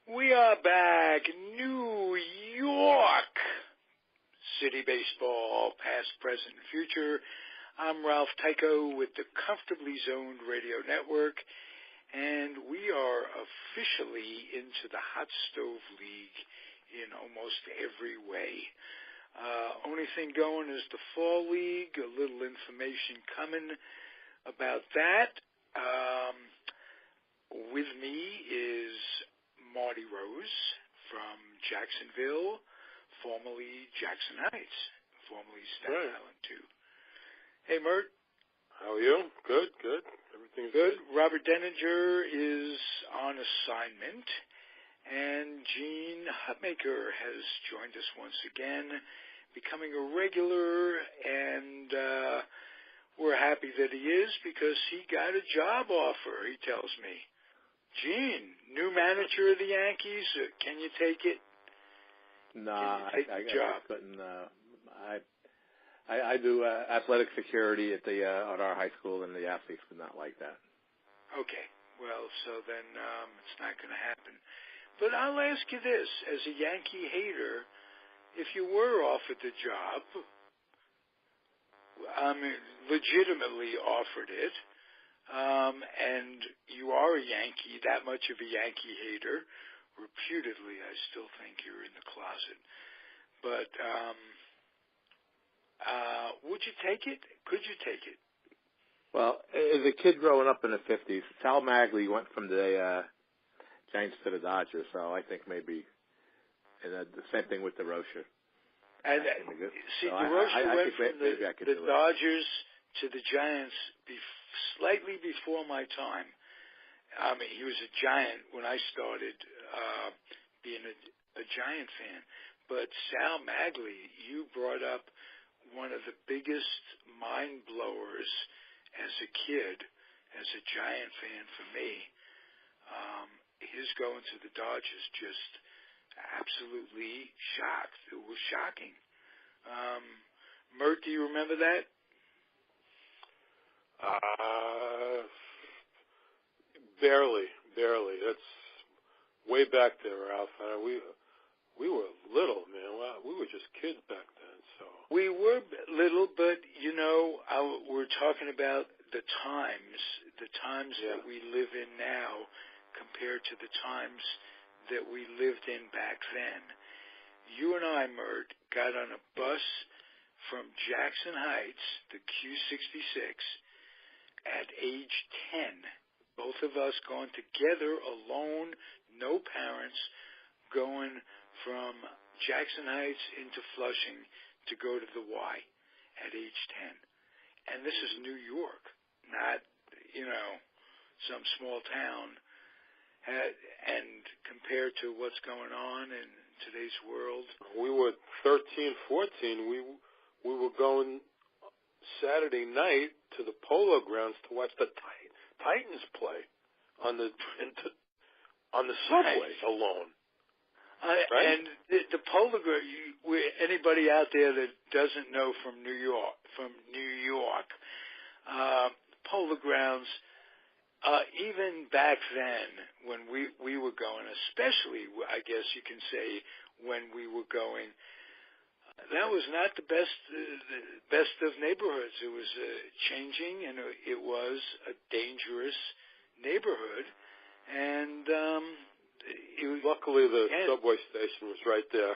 We are back. New York City Baseball, past, present, and future. I'm Ralph Typo with the Comfortably Zoned Radio Network, and we are officially into the Hot Stove League in almost every way. Only thing going is the Fall League. A little information coming about that. With me is Marty Rose from Jacksonville, formerly Jackson Heights, formerly Staten Island, too. Hey, Mert. How are you? Good. Everything's good. Robert Deininger is on assignment, and Gene Hutmaker has joined us once again, becoming a regular, and we're happy that he is because he got a job offer, he tells me. Gene, new manager of the Yankees, can you take it? Nah, I couldn't. I do athletic security at our high school, and the athletes would not like that. Okay, well, so then it's not going to happen. But I'll ask you this, as a Yankee hater, if you were offered the job, legitimately offered it, and you are a Yankee, that much of a Yankee hater, reputedly, I still think you're in the closet. But would you take it? Could you take it? Well, as a kid growing up in the 50s, Sal Magley went from the Giants to the Dodgers, so I think maybe, and the same thing with DeRocher. And DeRocher went from the Dodgers to the Giants slightly before my time. I mean, he was a Giant when I started being a Giant fan. But Sal Magley, you brought up one of the biggest mind blowers as a kid, as a Giant fan for me. His going to the Dodgers just absolutely shocked. It was shocking. Mert, do you remember that? Barely. That's way back there, Ralph. We were little, man. We were just kids back then. So we were little, but we're talking about the times that we live in now compared to the times that we lived in back then. You and I, Mert, got on a bus from Jackson Heights, the Q66, at age 10. Both of us going together, alone, no parents, going from Jackson Heights into Flushing to go to the Y at age 10. And this is New York, not, some small town. And compared to what's going on in today's world. We were 13, 14. We were going Saturday night to the Polo Grounds to watch the Titans play on the subway alone. Right? And the Polo Grounds, anybody out there that doesn't know from New York, Polo Grounds, even back then when we were going, especially I guess you can say when we were going, that was not the best of neighborhoods. It was changing, and it was a dangerous neighborhood. And luckily the subway station was right there.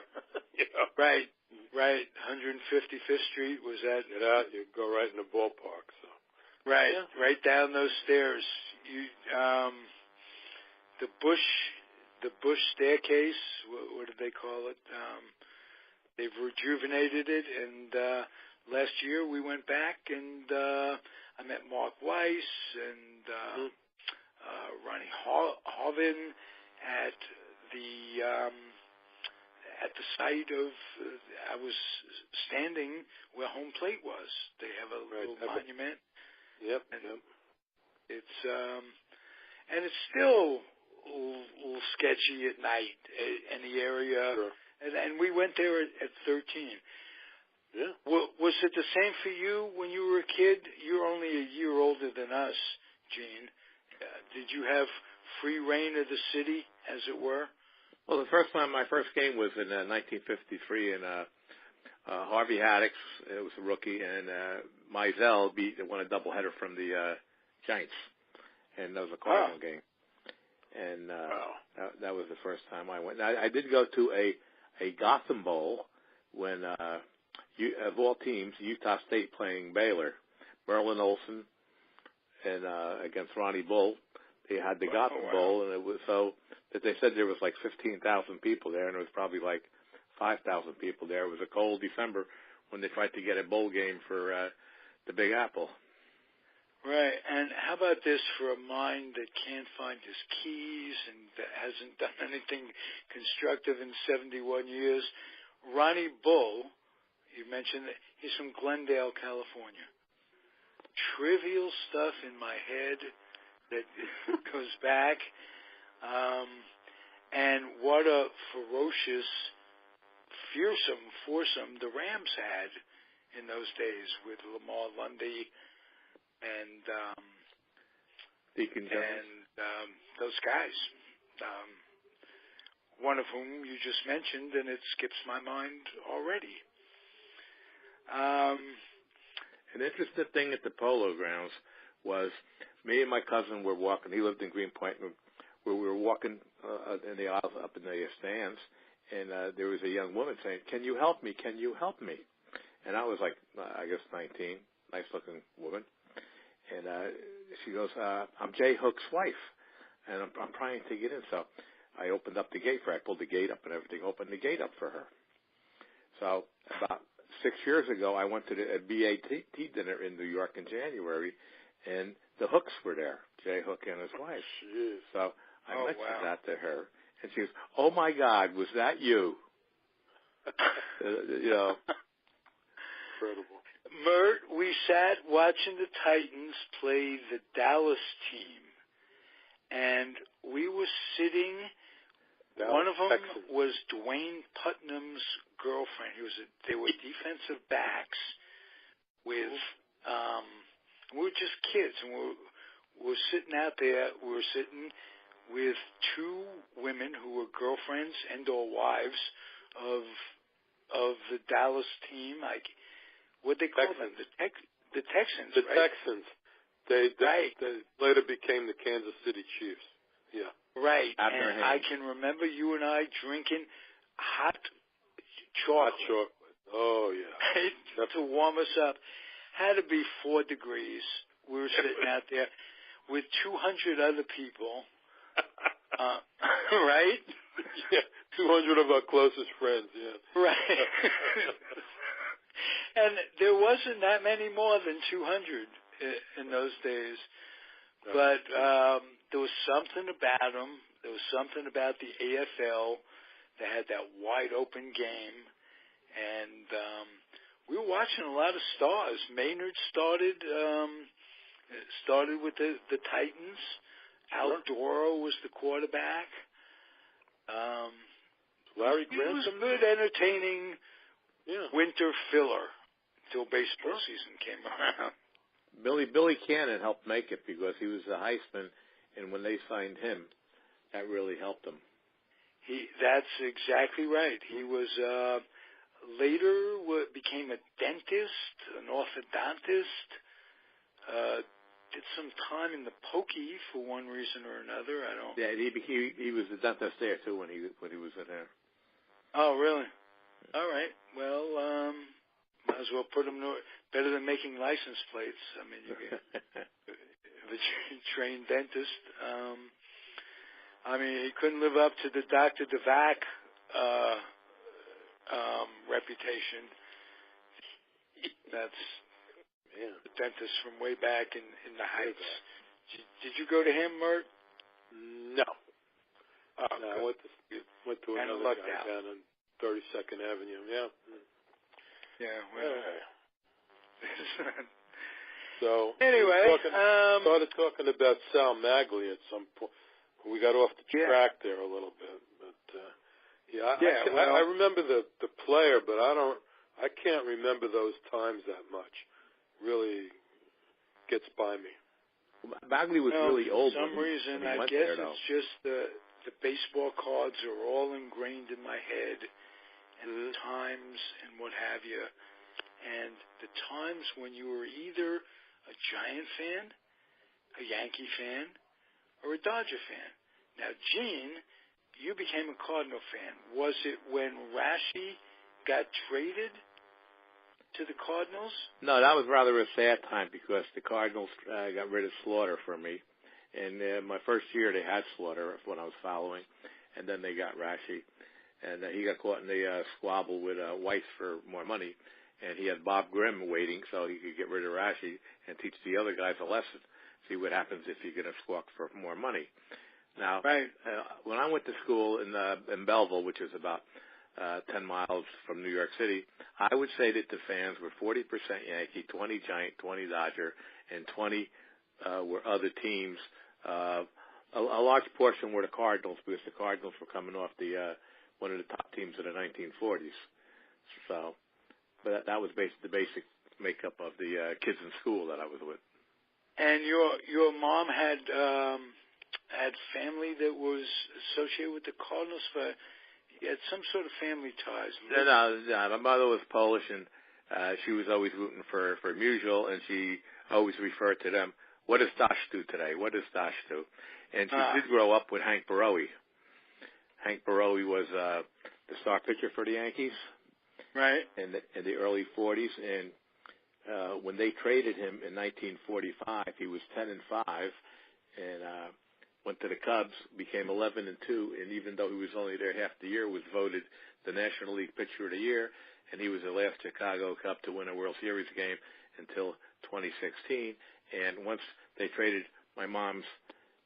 Right. 155th Street was that? Yeah, you go right in the ballpark. So. Right, right down those stairs. The Bush staircase. What did they call it? They've rejuvenated it, and last year we went back, and I met Mark Weiss and Ronnie Harvin at the site of. I was standing where home plate was. They have a little monument. Yep. It's and it's still a little sketchy at night in the area. Sure. And we went there at 13. Yeah. Was it the same for you when you were a kid? You're only a year older than us, Gene. Did you have free reign of the city, as it were? Well, my first game was in 1953, and Harvey Haddix, it was a rookie, and Mizell won a doubleheader from the Giants, and that was a Cardinal game. And that was the first time I went. Now, I did go to a Gotham Bowl when, of all teams, Utah State playing Baylor, Merlin Olsen, and against Ronnie Bull. They had the Gotham Bowl, and it was so that they said there was like 15,000 people there, and there was probably like 5,000 people there. It was a cold December when they tried to get a bowl game for the Big Apple. Right, and how about this for a mind that can't find his keys and that hasn't done anything constructive in 71 years? Ronnie Bull, you mentioned that he's from Glendale, California. Trivial stuff in my head that goes back. And what a ferocious, fearsome foursome the Rams had in those days with Lamar Lundy and Deacon Jones. And those guys. One of whom you just mentioned, and it skips my mind already. An interesting thing at the Polo Grounds was me and my cousin were walking. He lived in Greenpoint. We were walking in the aisles up in the stands, and there was a young woman saying, "Can you help me? Can you help me?" And I was like, I guess 19, nice-looking woman. And she goes, "I'm Jay Hook's wife, and I'm trying to get in." So I opened up the gate for her. I pulled the gate up and everything, opened the gate up for her. So about 6 years ago, I went to a BAT dinner in New York in January, and the Hooks were there, Jay Hook and his wife. Jeez. So I mentioned that to her, and she goes, "Oh, my God, was that you?" You know. Incredible. Mert, we sat watching the Titans play the Dallas team, and we were sitting. Dallas, one of them Texas. was Dwayne Putnam's girlfriend. They were defensive backs with. We were just kids, and we were sitting out there. We were sitting with two women who were girlfriends and/or wives of the Dallas team. What they call them? The Texans. The right? Texans. They later became the Kansas City Chiefs. Yeah. Right. And I can remember you and I drinking hot chocolate. Hot chocolate. Oh, yeah. Right? To warm us up. Had to be 4 degrees. We were sitting out there with 200 other people. Right? Yeah. 200 of our closest friends, yeah. Right. And there wasn't that many more than 200 in those days. But there was something about them. There was something about the AFL that had that wide-open game. And we were watching a lot of stars. Maynard started with the Titans. Al Doro was the quarterback. Larry It Grant. was a good, entertaining winter filler until baseball season came around. Billy Cannon helped make it because he was the Heisman, and when they signed him, that really helped him. That's exactly right. He was later became a dentist, an orthodontist. Did some time in the pokey for one reason or another. I don't. Yeah, he was the dentist there too when he was in there. Oh, really? All right. Well, might as well put him better than making license plates. I mean, you get a trained dentist. I mean, he couldn't live up to the Dr. DeVac reputation. That's the dentist from way back in the Heights. Did you go to him, Mert? No. Oh, no, I went to another guy down on 32nd Avenue. Yeah. Yeah, well. So anyway, started talking about Sal Magli at some point. We got off the track there a little bit, but I remember the player, but I can't remember those times that much. Really gets by me. Bagley was really old. For some reason, I guess there, it's just the the baseball cards are all ingrained in my head, and the times and what have you, and the times when you were either a Giant fan, a Yankee fan, or a Dodger fan. Now, Gene, you became a Cardinal fan. Was it when Rashi got traded to the Cardinals? No, that was rather a sad time because the Cardinals got rid of Slaughter for me. And my first year they had Slaughter when I was following, and then they got Rashi. And he got caught in the squabble with Weiss for more money. And he had Bob Grimm waiting so he could get rid of Rashi and teach the other guys a lesson, see what happens if you get a squawk for more money. Now, when I went to school in Belleville, which is about 10 miles from New York City, I would say that the fans were 40% Yankee, 20 Giant, 20 Dodger, and 20 were other teams. A large portion were the Cardinals because the Cardinals were coming off the one of the top teams of the 1940s. So, but that was the basic makeup of the kids in school that I was with. And your mom had family that was associated with the Cardinals. You had some sort of family ties. No. My mother was Polish, and she was always rooting for Musial, and she always referred to them. What does Dosh do today? What does Dosh do? And she did grow up with Hank Borowy. Hank Borowy was the star pitcher for the Yankees, right? In the early 40s, and when they traded him in 1945, he was 10-5, and went to the Cubs, became 11-2, and even though he was only there half the year, was voted the National League Pitcher of the Year, and he was the last Chicago Cub to win a World Series game until 2016. And once they traded my mom's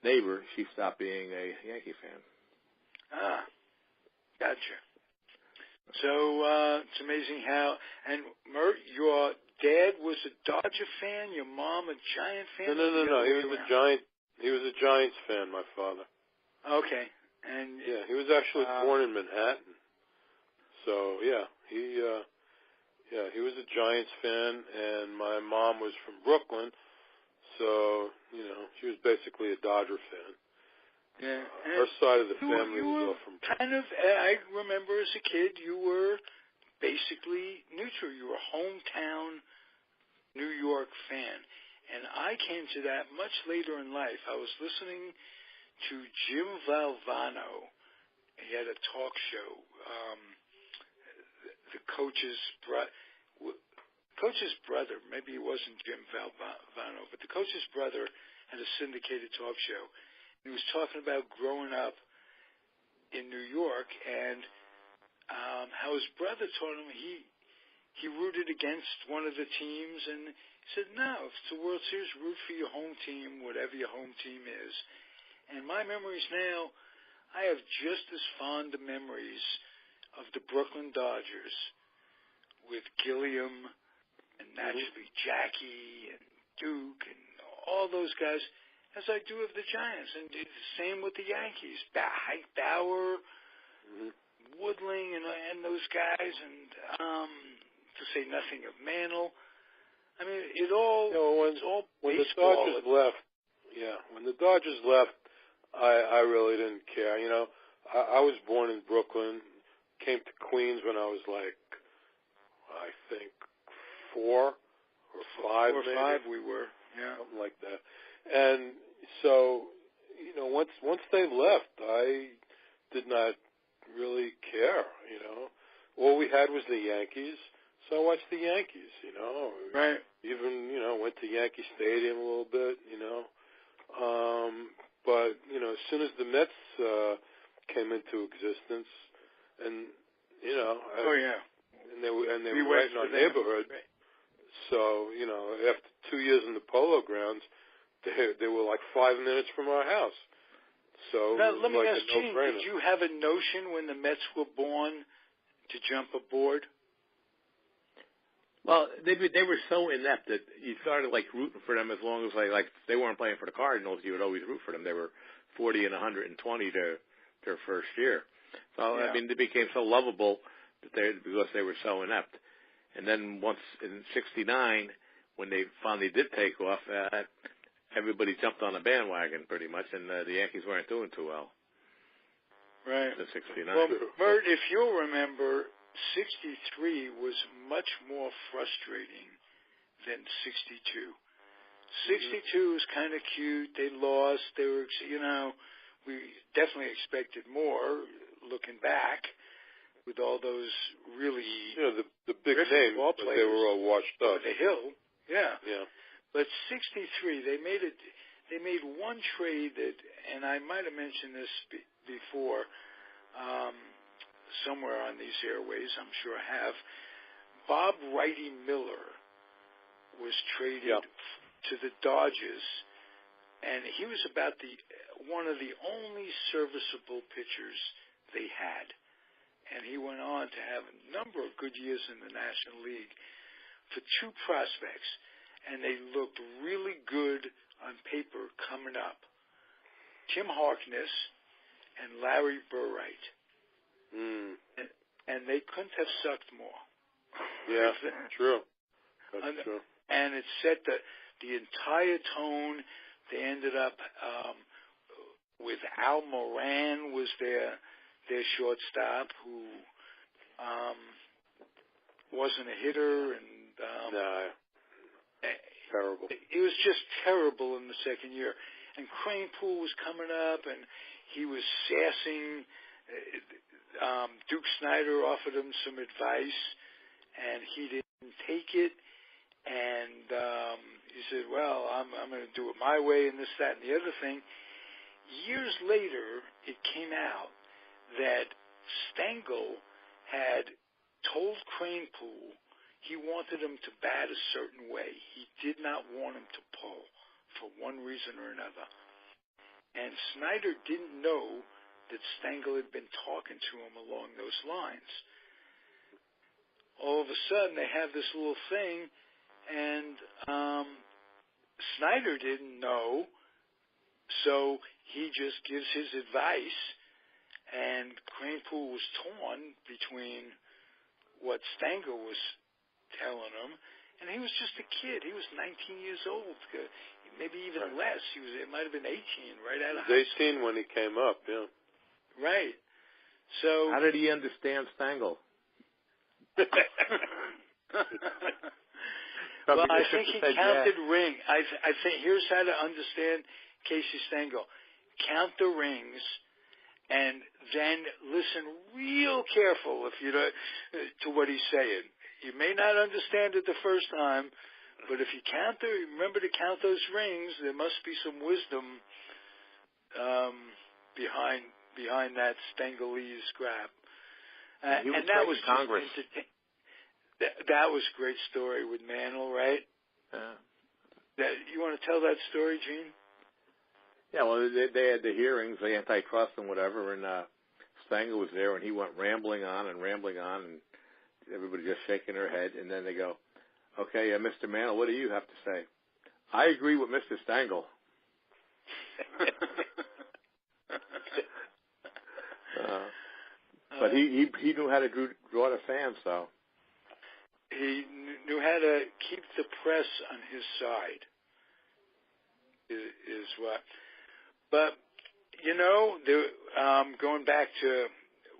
neighbor, she stopped being a Yankee fan. Gotcha. So it's amazing how. And Mert, your dad was a Dodger fan, your mom a Giant fan? No. He was a Giant. He was a Giants fan, my father. Okay. And yeah, he was actually born in Manhattan. So he was a Giants fan, and my mom was from Brooklyn. So she was basically a Dodger fan. Yeah. Her side of the family was all from kind of. I remember as a kid, you were basically neutral. You were a hometown New York fan. And I came to that much later in life. I was listening to Jim Valvano. He had a talk show. The coach's brother, maybe it wasn't Jim Valvano, but the coach's brother had a syndicated talk show. He was talking about growing up in New York and how his brother told him he rooted against one of the teams, and he said, no, if it's the World Series, root for your home team, whatever your home team is. And my memories now, I have just as fond of memories of the Brooklyn Dodgers with Gilliam and naturally Jackie and Duke and all those guys as I do of the Giants. And the same with the Yankees. Hank Bauer, Woodling, and those guys, and to say nothing of Mantle. I mean, it's all when baseball. When the Dodgers left, I really didn't care. I was born in Brooklyn, came to Queens when I was like, I think 4 or 5. 4 or 5 we were, something like that. And so, once they left, I did not really care. All we had was the Yankees. So I watched the Yankees, Right. Even, went to Yankee Stadium a little bit, But, as soon as the Mets came into existence and, and they were right in our neighborhood. Right. So, after 2 years in the Polo Grounds, they were like 5 minutes from our house. So now, let me like ask Gene, did you have a notion when the Mets were born to jump aboard? Well, they were so inept that you started rooting for them as long as if they weren't playing for the Cardinals, you would always root for them. They were 40 and 120 their first year. So I mean, they became so lovable because they were so inept. And then once in '69, when they finally did take off, everybody jumped on a bandwagon pretty much, and the Yankees weren't doing too well. Right. than 69. Well, Mert, if you'll remember, 63 was much more frustrating than 62. 62 was kind of cute. They lost. They were, we definitely expected more looking back with all those really the big names, ball but players. They were all washed up. The hill, yeah. But 63, they made one trade that, and I might have mentioned this before, somewhere on these airways, I'm sure I have. Bob Righty Miller was traded to the Dodgers, and he was about one of the only serviceable pitchers they had. And he went on to have a number of good years in the National League for two prospects, and they looked really good on paper coming up. Tim Harkness and Larry Burright. And they couldn't have sucked more. Yeah, true. That's true. And it set the entire tone. They ended up with Al Moran was their shortstop, who wasn't a hitter, and terrible. It was just terrible in the second year. And Cranepool was coming up, and he was sassing. Duke Snyder offered him some advice, and he didn't take it. And he said, well, I'm going to do it my way, and this, that, and the other thing. Years later, it came out that Stengel had told Cranepool he wanted him to bat a certain way. He did not want him to pull for one reason or another. And Snyder didn't know that Stengel had been talking to him along those lines. All of a sudden, they have this little thing, and Snyder didn't know, so he just gives his advice, and Cranepool was torn between what Stengel was telling him, and he was just a kid. He was 19 years old, maybe even less. It might have been 18, right out of high school. 18 when he came up, yeah. Right. So how did he understand Stengel? Well, I think he counted rings. I think here's how to understand Casey Stengel. Count the rings, and then listen real careful to what he's saying. You may not understand it the first time, but if you remember to count those rings, there must be some wisdom behind that Stengelese crap. And that was Congress. That was a great story with Mantle, right? You want to tell that story, Gene? Yeah, well, they had the hearings, the antitrust and whatever, and Stengel was there, and he went rambling on, and everybody just shaking their head, and then they go, okay, Mr. Mantle, what do you have to say? I agree with Mr. Stengel. But he knew how to draw the fans, though. He knew how to keep the press on his side, is what. But, going back to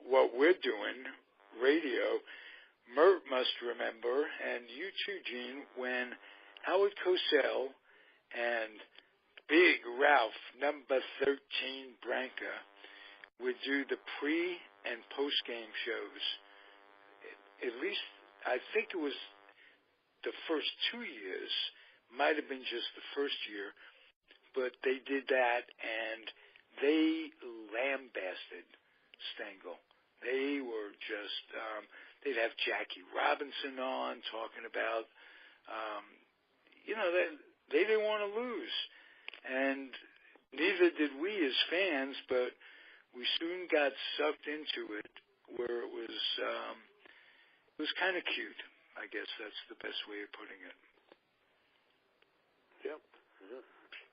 what we're doing, radio, Mert must remember, and you too, Gene, when Howard Cosell and big Ralph, number 13 Branca, would do the pre- and post-game shows. At least, I think it was the first 2 years, might have been just the first year, but they did that, and they lambasted Stengel. They were just, they'd have Jackie Robinson on talking about, they didn't want to lose. And neither did we as fans, but we soon got sucked into it where it was kind of cute. I guess that's the best way of putting it.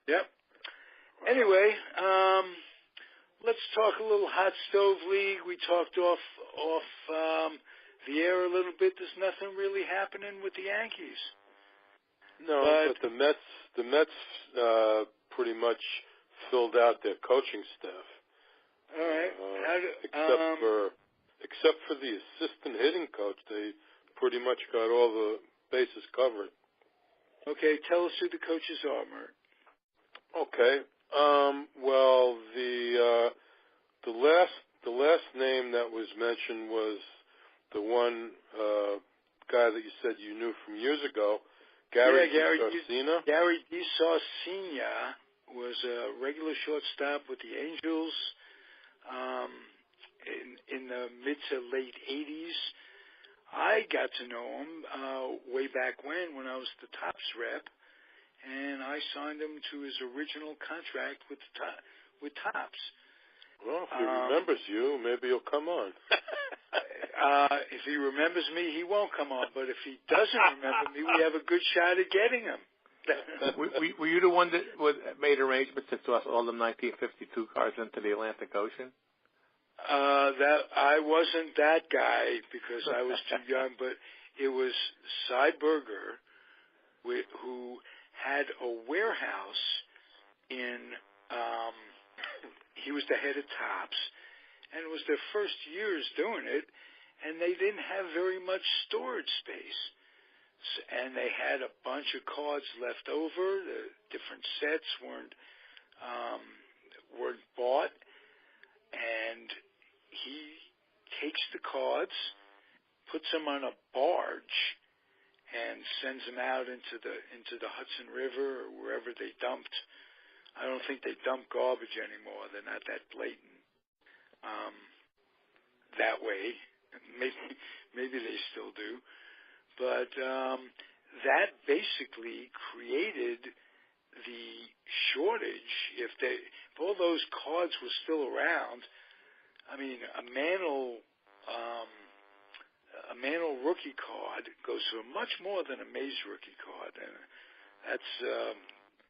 Yep. Anyway, let's talk a little hot stove league. We talked off the air a little bit. There's nothing really happening with the Yankees. No, but the Mets pretty much filled out their coaching staff. All right. Except for the assistant hitting coach, they pretty much got all the bases covered. Okay, tell us who the coaches are, Mert. Okay. Well, the last name that was mentioned was the one guy that you said you knew from years ago, Gary DiSarcina. Gary DiSarcina was a regular shortstop with the Angels in the mid to late 80s. I got to know him way back when I was the Topps rep, and I signed him to his original contract with Topps. Well, if he remembers you, maybe he'll come on. If he remembers me, he won't come on. But if he doesn't remember me, we have a good shot at getting him. Were you the one that made arrangements to toss all the 1952 cars into the Atlantic Ocean? That I wasn't that guy because I was too young, but it was Cy Berger, who had a warehouse in. He was the head of Topps, and it was their first years doing it, and they didn't have very much storage space, and they had a bunch of cards left over. The different sets weren't bought, and he takes the cards, puts them on a barge, and sends them out into the Hudson River or wherever they dumped. I don't think they dump garbage anymore. They're not that blatant that way. Maybe they still do. But that basically created the shortage. If all those cards were still around, I mean, a Mantle rookie card goes for much more than a Mays rookie card, and that's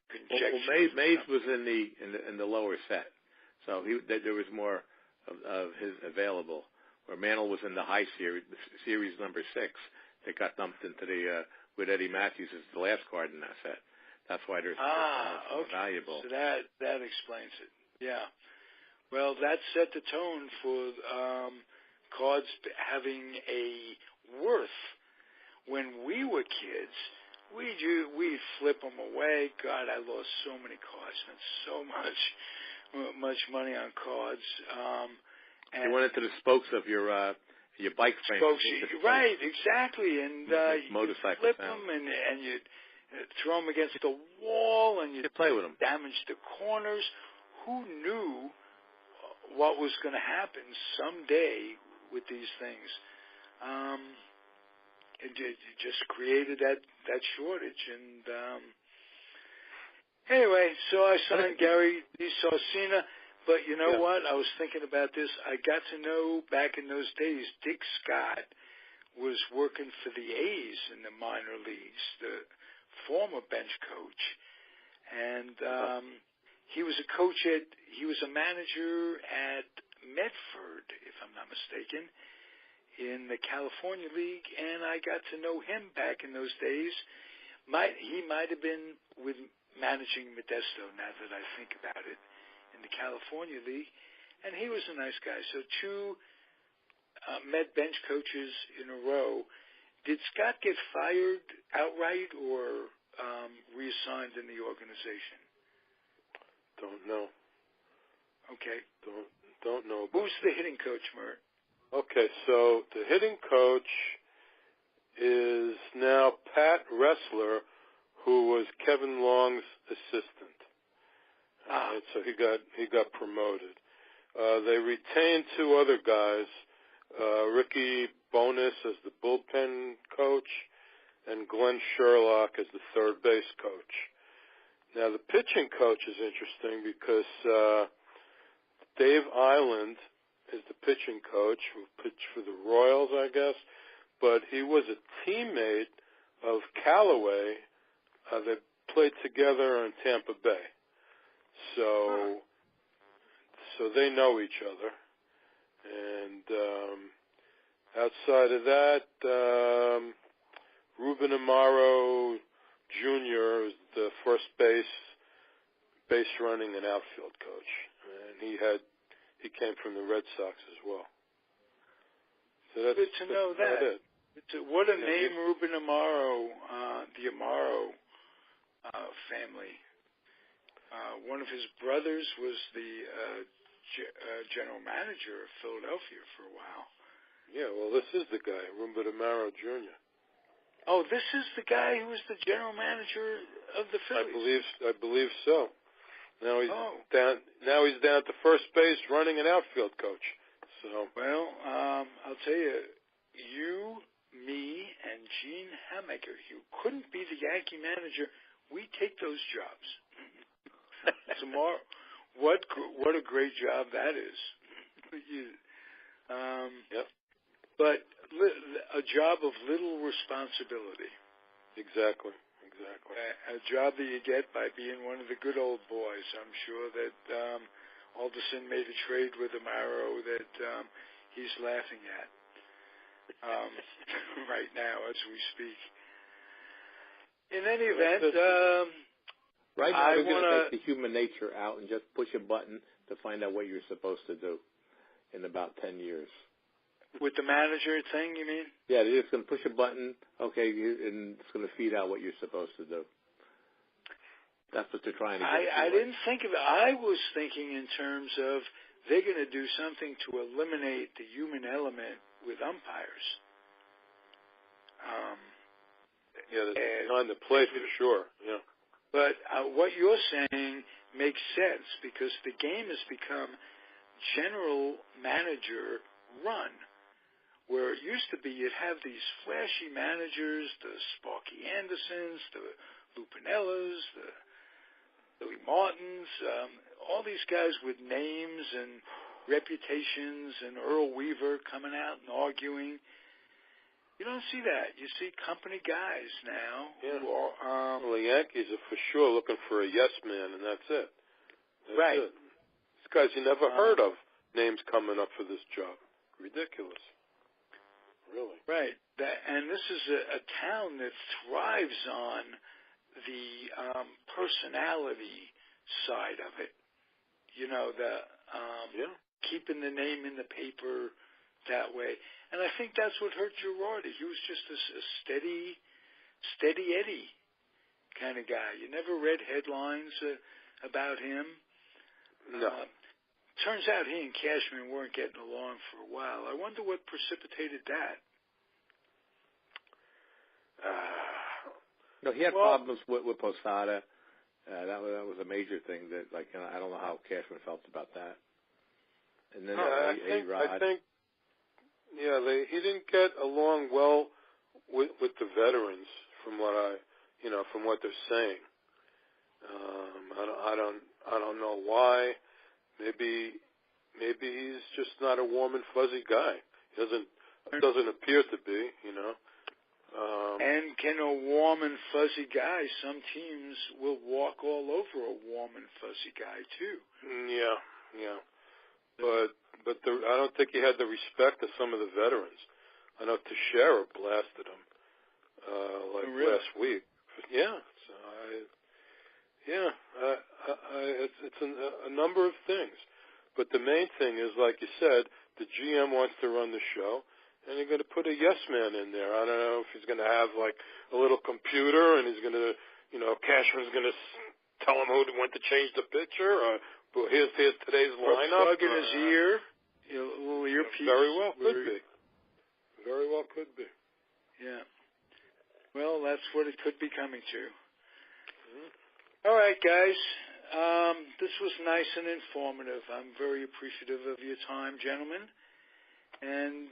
conjecture. Well, Mays was in the lower set, so there was more of his available. Where Mantle was in the high series number 6, that got dumped into the with Eddie Matthews as the last card in that set. That's why there's more valuable. So that explains it. Yeah. Well, that set the tone for cards having a worth. When we were kids, we'd flip them away. God, I lost so many cards. Spent so much money on cards. And you went into the spokes of your bike frame. Right, exactly. And you flip them, and you throw them against the wall, and you play with them. Damage the corners. Who knew what was going to happen someday with these things? It just created that shortage. And anyway, so I signed Gary DiSarcina. But you know what? I was thinking about this. I got to know back in those days, Dick Scott was working for the A's in the minor leagues, the former bench coach. And he was a manager at Medford, if I'm not mistaken, in the California League, and I got to know him back in those days. He might have been with managing Modesto, now that I think about it, in the California League, and he was a nice guy. So 2 Met bench coaches in a row. Did Scott get fired outright or reassigned in the organization? Don't know. Okay. Don't know. Who's the hitting coach, Mert? Okay, so the hitting coach is now Pat Ressler, who was Kevin Long's assistant. Right, so he got promoted. They retained 2 other guys, Ricky Bonis as the bullpen coach, and Glenn Sherlock as the third base coach. Now the pitching coach is interesting because Dave Island is the pitching coach who pitched for the Royals, I guess, but he was a teammate of Callaway. They played together in Tampa Bay. So they know each other. And outside of that, Ruben Amaro Jr. is the first base running and outfield coach. And he had he came from the Red Sox as well. So that's good to know that. It. What a name, Ruben Amaro, the Amaro family. One of his brothers was the general manager of Philadelphia for a while. Yeah, well, this is the guy, Robert Amaro Jr. Oh, this is the guy who was the general manager of the Phillies. I believe so. Now he's down. Now he's down to first base, running an outfield coach. So well, I'll tell you, you, me, and Gene Hutmaker, you couldn't be the Yankee manager. We take those jobs. Tomorrow, what a great job that is. Yep. But a job of little responsibility. Exactly. A job that you get by being one of the good old boys. I'm sure that Alderson made a trade with Amaro that he's laughing at right now as we speak. In any event, right now we're going to take the human nature out and just push a button to find out what you're supposed to do in about 10 years. With the manager thing, you mean? Yeah, they're just going to push a button, okay, and it's going to feed out what you're supposed to do. That's what they're trying to get to. I didn't think of it. I was thinking in terms of they're going to do something to eliminate the human element with umpires. That's on the play for sure. Yeah. But what you're saying makes sense because the game has become general manager run, where it used to be you'd have these flashy managers, the Sparky Andersons, the Lupinellas, the Billy Martins, all these guys with names and reputations, and Earl Weaver coming out and arguing. You don't see that. You see company guys now who are... well, the Yankees are for sure looking for a yes man, and that's it. Right. These guys you never heard of, names coming up for this job. Ridiculous. Really. Right. And this is a town that thrives on the personality side of it. You know, keeping the name in the paper that way. And I think that's what hurt Girardi. He was just a steady Eddie kind of guy. You never read headlines about him. No. Turns out he and Cashman weren't getting along for a while. I wonder what precipitated that. No, he had problems with Posada. That was a major thing. That I don't know how Cashman felt about that. And then I think he didn't get along well with the veterans, from what they're saying. I don't know why. Maybe he's just not a warm and fuzzy guy. He doesn't appear to be, And can a warm and fuzzy guy? Some teams will walk all over a warm and fuzzy guy too. Yeah. But I don't think he had the respect of some of the veterans. I know Teixeira blasted him last week. Yeah. So it's a number of things. But the main thing is, like you said, the GM wants to run the show, and they're going to put a yes man in there. I don't know if he's going to have a little computer, and he's going to, Cashman's going to tell him when to change the pitcher, or here's today's lineup. Plug in his ear, a little earpiece. Very well could be. Very well could be. Yeah. Well, that's what it could be coming to. Mm-hmm. All right, guys. This was nice and informative. I'm very appreciative of your time, gentlemen. And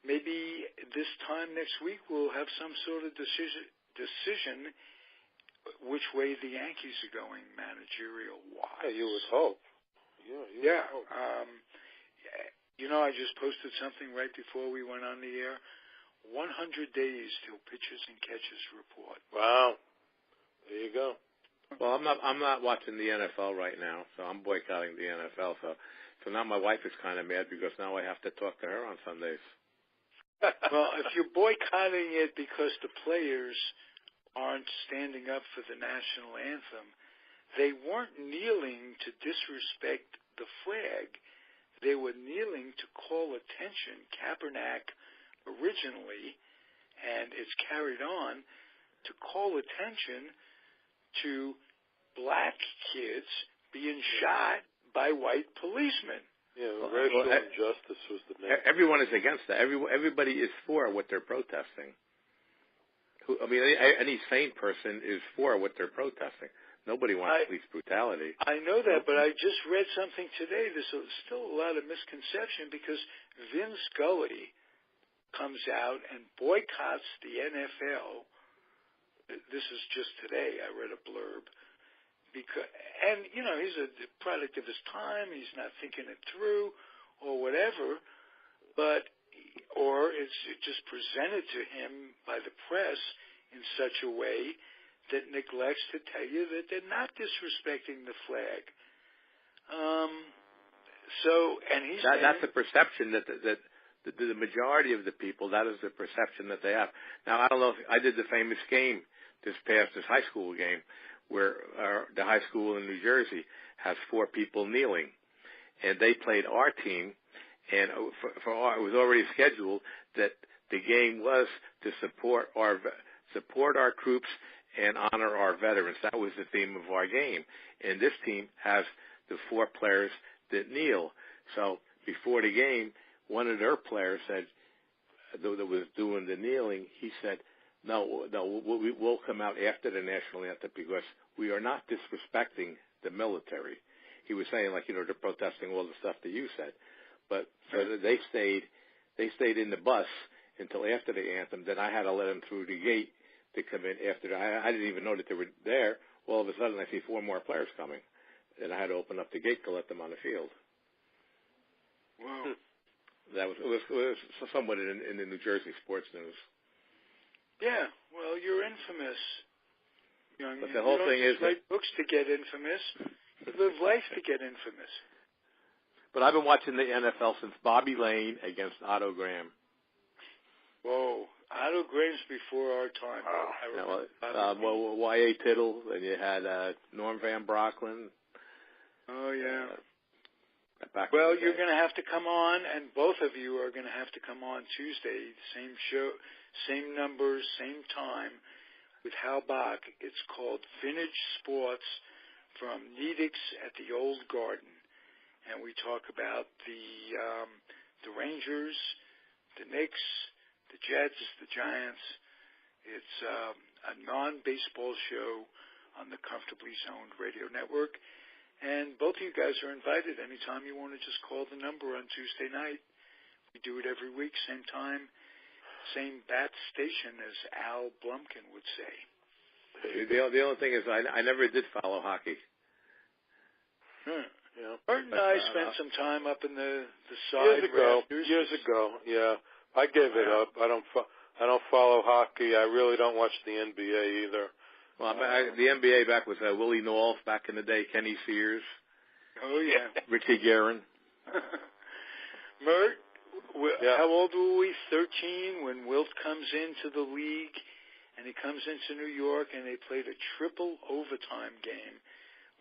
maybe this time next week we'll have some sort of decision which way the Yankees are going managerial-wise. Yeah, you would hope. Yeah. I just posted something right before we went on the air. 100 days till pitchers and catchers report. Wow. There you go. Well, I'm not watching the NFL right now, so I'm boycotting the NFL. So now my wife is kind of mad because now I have to talk to her on Sundays. Well, if you're boycotting it because the players aren't standing up for the national anthem, they weren't kneeling to disrespect the flag. they were kneeling to call attention. Kaepernick originally, and it's carried on, to call attention to black kids being shot by white policemen. Yeah, racial injustice was the name. Everyone is against that. Everybody is for what they're protesting. I mean, any sane person is for what they're protesting. Nobody wants police brutality. I know that, but I just read something today. There's still a lot of misconception because Vin Scully comes out and boycotts the NFL. This is just today. I read a blurb. And he's a product of his time. He's not thinking it through or whatever. Or it's just presented to him by the press in such a way that neglects to tell you that they're not disrespecting the flag. That's the perception that the majority of the people, that is the perception that they have. Now, I don't know if I did the famous game this high school game where the high school in New Jersey has 4 people kneeling, and they played our team, and it was already scheduled that the game was to support our troops and honor our veterans. That was the theme of our game. And this team has the 4 players that kneel. So before the game, one of their players said, that was doing the kneeling, he said, no, we'll come out after the national anthem because we are not disrespecting the military. He was saying, they're protesting all the stuff that you said. But so they stayed in the bus until after the anthem. Then I had to let them through the gate to come in after that. I didn't even know that they were there. All of a sudden, I see 4 more players coming, and I had to open up the gate to let them on the field. Wow. That was somewhat in the New Jersey sports news. Yeah, well, you're infamous. But the whole thing is, write books to get infamous. You live life to get infamous. But I've been watching the NFL since Bobby Lane against Otto Graham. Whoa, Otto Graham's before our time. Y.A. Tittle, and you had Norm Van Brocklin. Oh, yeah. Well, you're going to have to come on, and both of you are going to have to come on Tuesday. Same show, same numbers, same time, with Hal Bach. It's called Vintage Sports from Nedick's at the Old Garden. And we talk about the Rangers, the Knicks, the Jets, the Giants. It's a non-baseball show on the Comfortably Zoned Radio Network. And both of you guys are invited anytime you want to just call the number on Tuesday night. We do it every week, same time, same bat station, as Al Blumkin would say. The only thing is I never did follow hockey. Yeah. Bert and I spent some time up in the side rafters. Years ago, yeah. I gave it up. I don't follow hockey. I really don't watch the NBA either. Well, the NBA back was Willie Nall back in the day, Kenny Sears. Oh, yeah. Ricky Guerin. Mert, how old were we? 13 when Wilt comes into the league, and he comes into New York, and they played a triple overtime game.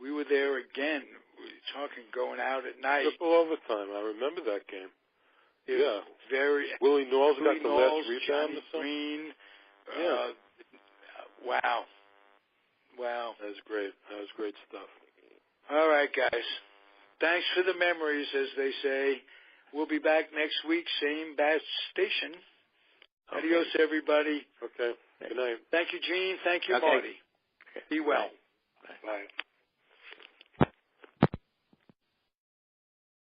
We were there again. We were talking going out at night. Triple overtime. I remember that game. Yeah. Willie Nall's got the last rebound or something? Green. Wow. That was great. That was great stuff. All right, guys. Thanks for the memories, as they say. We'll be back next week, same bat station. Okay. Adios, everybody. Okay. Good night. Thank you, Gene. Thank you, Marty. Okay. Be well. Bye.